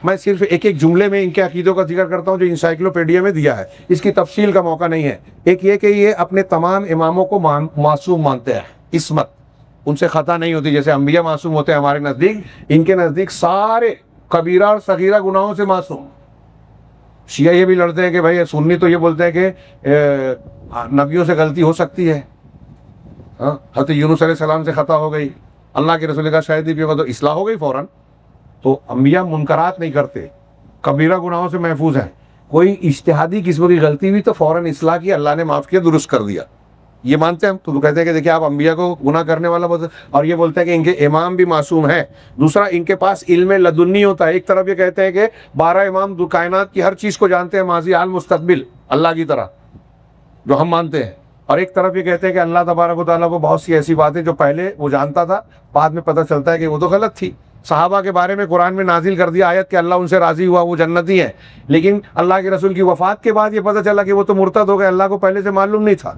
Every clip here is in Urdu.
میں صرف ایک ایک جملے میں ان کے عقیدوں کا ذکر کرتا ہوں جو انسائکلوپیڈیا میں دیا ہے، اس کی تفصیل کا موقع نہیں ہے۔ ایک یہ کہ یہ اپنے تمام اماموں کو معصوم مانتے ہیں، عصمت، ان سے خطا نہیں ہوتی، جیسے انبیاء معصوم ہوتے ہیں ہمارے نزدیک، ان کے نزدیک سارے کبیرہ اور صغیرہ گناہوں سے معصوم۔ شیعہ یہ بھی لڑتے ہیں کہ بھائی سنی تو یہ بولتے ہیں کہ نبیوں سے غلطی ہو سکتی ہے، حضرت یونس علیہ السلام سے خطا ہو گئی، اللہ کے رسول کا شاہدی بھی ہوگا تو اصلاح ہو گئی فوراً۔ تو انبیاء منکرات نہیں کرتے، کبیرہ گناہوں سے محفوظ ہیں، کوئی اجتہادی قسم کی غلطی ہوئی تو فوراً اصلاح کی، اللہ نے معاف کیا، درست کر دیا، یہ مانتے ہیں ہم۔ تو کہتے ہیں کہ دیکھیں آپ انبیاء کو گناہ کرنے والا بولتے ہیں، اور یہ بولتے ہیں کہ ان کے امام بھی معصوم ہیں۔ دوسرا، ان کے پاس علم لدنی ہوتا ہے، ایک طرف یہ کہتے ہیں کہ 12 امام کائنات کی ہر چیز کو جانتے ہیں، ماضی حال مستقبل، اللہ کی طرح جو ہم مانتے ہیں، اور ایک طرف یہ کہتے ہیں کہ اللہ تبارک و تعالیٰ کو بہت سی ایسی باتیں جو پہلے وہ جانتا تھا، بعد میں پتہ چلتا ہے کہ وہ تو غلط تھی۔ صحابہ کے بارے میں قرآن میں نازل کر دیا آیت کہ اللہ ان سے راضی ہوا، وہ جنتی ہیں، لیکن اللہ کے رسول کی وفات کے بعد یہ پتہ چلا کہ وہ تو مرتد ہو گئے، اللہ کو پہلے سے معلوم نہیں تھا۔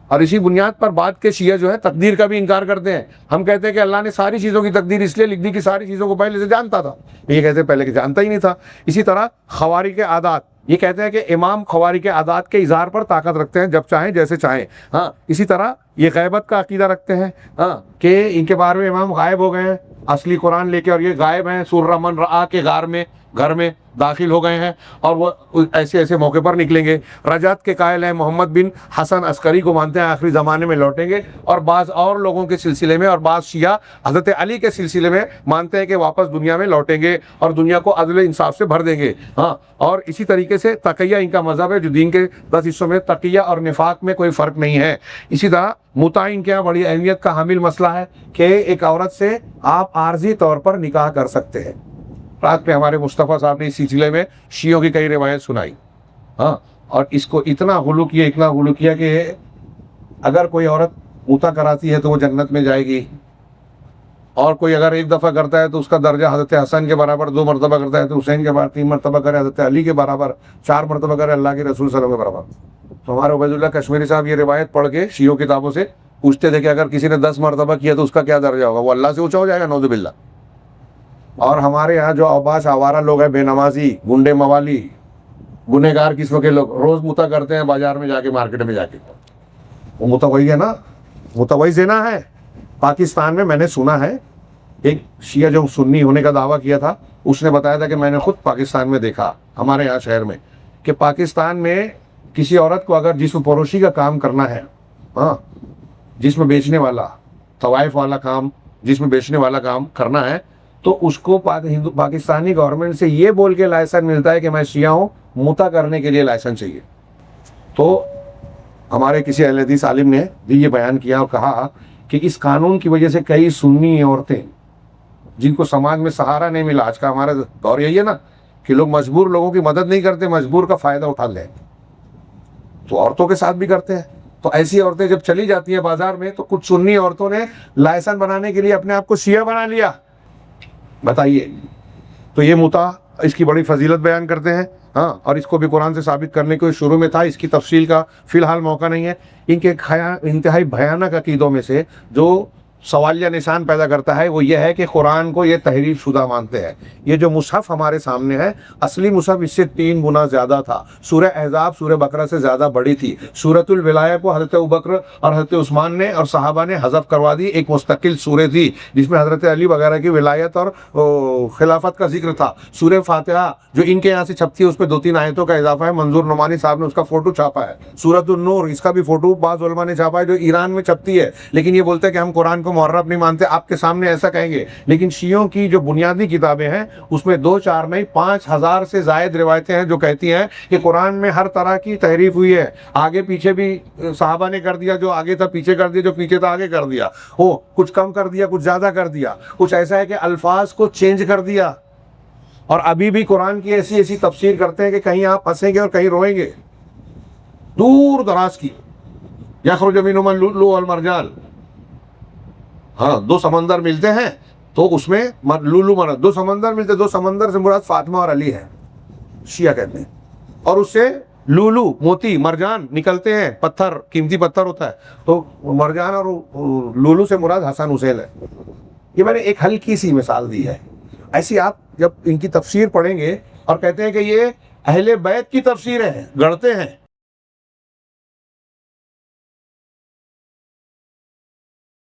اور اسی بنیاد پر بعد کے شیعہ جو ہے تقدیر کا بھی انکار کرتے ہیں۔ ہم کہتے ہیں کہ اللہ نے ساری چیزوں کی تقدیر اس لیے لکھ دی کہ ساری چیزوں کو پہلے سے جانتا تھا، یہ کہتے ہیں پہلے کہ جانتا ہی نہیں تھا۔ اسی طرح خوارج کے عادات، یہ کہتے ہیں کہ امام خوارج کے عادات کے اظہار پر طاقت رکھتے ہیں، جب چاہیں جیسے چاہیں۔ اسی طرح یہ غیبت کا عقیدہ رکھتے ہیں، کہ ان کے بارے میں امام غائب ہو گئے ہیں اصلی قرآن لے کے، اور یہ غائب ہیں سورہ من رآ کے گھر میں داخل ہو گئے ہیں، اور وہ ایسے ایسے موقع پر نکلیں گے۔ رجعت کے قائل ہیں، محمد بن حسن عسکری کو مانتے ہیں آخری زمانے میں لوٹیں گے، اور بعض اور لوگوں کے سلسلے میں، اور بعض شیعہ حضرت علی کے سلسلے میں مانتے ہیں کہ واپس دنیا میں لوٹیں گے اور دنیا کو عدل انصاف سے بھر دیں گے۔ اور اسی طریقے سے تقیہ ان کا مذہب ہے، جو دین کے 10 حصوں میں تقیہ اور نفاق میں کوئی فرق نہیں ہے۔ اسی طرح متع ان کے یہاں بڑی اہمیت کا حامل مسئلہ ہے کہ ایک عورت سے آپ عارضی طور پر نکاح کر سکتے ہیں۔ رات پہ ہمارے مصطفیٰ صاحب نے اس سلسلے میں شیعوں کی کئی روایت سنائی، اور اس کو اتنا غلو کیا کہ اگر کوئی عورت متع کراتی ہے تو وہ جنت میں جائے گی، اور کوئی اگر ایک دفعہ کرتا ہے تو اس کا درجہ حضرت حسن کے برابر، 2 مرتبہ کرتا ہے تو حسین کے برابر، 3 مرتبہ کرے حضرت علی کے برابر، 4 مرتبہ کرے اللہ کے رسول صلی اللہ علیہ وسلم کے برابر۔ تو ہمارے عبید اللہ کشمیری صاحب یہ روایت پڑھ کے شیعوں کتابوں سے پوچھتے تھے کہ اگر کسی نے 10 مرتبہ کیا تو اس کا کیا درجہ ہوگا، وہ اللہ سے اونچا ہو جائے گا، نعوذ باللہ۔ اور ہمارے یہاں جو اوباش آوارہ لوگ ہیں، بے نمازی، گنڈے موالی، گنہگار قسم کے لوگ روز متع کرتے ہیں بازار میں جا کے، مارکیٹ میں جا کے، وہ متع وہی ہے نا، متع وہی زنا ہے۔ پاکستان میں نے سنا ہے، ایک شیعہ جو سنی ہونے کا دعویٰ کیا تھا، اس نے بتایا تھا کہ میں نے خود پاکستان میں دیکھا، ہمارے یہاں شہر میں، کہ پاکستان میں کسی عورت کو اگر جسم پروشی کا کام کرنا ہے، جسم بیچنے والا، طوائف والا کام، جسم بیچنے والا کام کرنا ہے، تو اس کو پاکستانی گورنمنٹ سے یہ بول کے لائسنس ملتا ہے کہ میں شیعہ ہوں، متع کرنے کے لیے لائسنس چاہیے۔ تو ہمارے کسی اہل حدیث عالم نے بھی یہ بیان کیا اور کہا کہ اس قانون کی وجہ سے کئی سنی عورتیں جن کو سماج میں سہارا نہیں ملا، آج کا ہمارا دور یہی ہے نا کہ لوگ مجبور لوگوں کی مدد نہیں کرتے، مجبور کا فائدہ اٹھا لیں، تو عورتوں کے ساتھ بھی کرتے ہیں۔ تو ایسی عورتیں جب چلی جاتی ہیں بازار میں، تو کچھ سنی عورتوں نے لائسنس بنانے کے لیے اپنے آپ کو شیعہ بنا لیا، بتائیے۔ تو یہ متع، اس کی بڑی فضیلت بیان کرتے ہیں، اور اس کو بھی قرآن سے ثابت کرنے کو شروع میں تھا، اس کی تفصیل کا فی الحال موقع نہیں ہے۔ ان کے انتہائی بھیانک عقیدوں میں سے جو سوالیہ نشان پیدا کرتا ہے وہ یہ ہے کہ قرآن کو یہ تحریف شدہ مانتے ہیں۔ یہ جو مصحف ہمارے سامنے ہے، اصلی مصحف اس سے 3 گنا زیادہ تھا، سورہ احزاب سورہ بقرہ سے زیادہ بڑی تھی۔ سورۃ الولایہ کو حضرت ابوبکر اور حضرت عثمان نے اور صحابہ نے حذف کروا دی، ایک مستقل سورہ تھی جس میں حضرت علی وغیرہ کی ولایت اور خلافت کا ذکر تھا۔ سورہ فاتحہ جو ان کے یہاں سے چھپتی ہے، اس پہ 2-3 آیتوں کا اضافہ ہے، منظور نعمانی صاحب نے اس کا فوٹو چھاپا ہے۔ سورۃ النور، اس کا بھی فوٹو بعض علماء نے چھاپا ہے، جو ایران میں چھپتی ہے، لیکن یہ بولتے ہیں کہ ہم قرآن کو محرف نہیں مانتے، آپ کے سامنے ایسا کہیں گے۔ لیکن شیعوں کی جو بنیادی کتابیں ہیں اس میں 2-4 نہیں 5000 سے زائد روایتیں ہیں جو کہتی ہیں کہ قرآن میں ہر طرح کی تحریف ہوئی ہے، آگے پیچھے بھی صحابہ نے کر دیا، جو آگے تھا پیچھے کر دیا، جو پیچھے تھا آگے کر دیا، کچھ کم کر دیا، کچھ زیادہ کر دیا، کچھ ایسا ہے کہ الفاظ کو چینج کر دیا، اور ابھی بھی قرآن کی ایسی تفسیر کرتے ہیں کہ کہیں آپ ہنسیں گے اور کہیں روئیں گے، دور دراز کی۔ یخرج منہما اللؤلؤ والمرجان، 2 سمندر ملتے ہیں تو اس میں لولو مرد، 2 سمندر ملتے، 2 سمندر سے مراد فاطمہ اور علی ہے، شیعہ کہتے ہیں، اور اس سے لولو، موتی، مرجان نکلتے ہیں، پتھر، قیمتی پتھر ہوتا ہے، تو مرجان اور لولو سے مراد حسن حسین ہے۔ یہ میں نے ایک ہلکی سی مثال دی ہے۔ ایسی آپ جب ان کی تفسیر پڑھیں گے اور کہتے ہیں کہ یہ اہل بیت کی تفسیر ہے، گڑھتے ہیں